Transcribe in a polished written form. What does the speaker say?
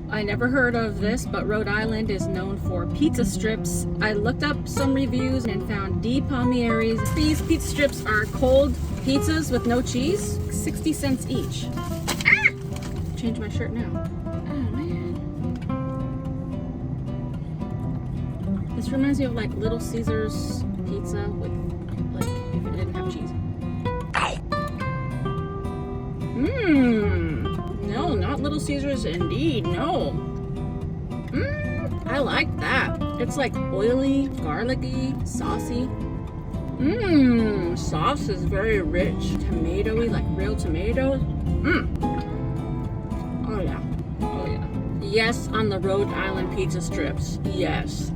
I never heard of this, but Rhode Island is known for pizza strips. I looked up some reviews and found D. Palmieri's. These pizza strips are cold pizzas with no cheese, 60 cents each. Ah! Change my shirt now. Oh man. This reminds me of like Little Caesars pizza with like if it didn't have cheese. No, not Little Caesars indeed, no. I like that. It's like oily, garlicky, saucy. Sauce is very rich, tomatoey, like real tomatoes. Oh yeah, oh yeah. Yes, on the Rhode Island pizza strips, yes.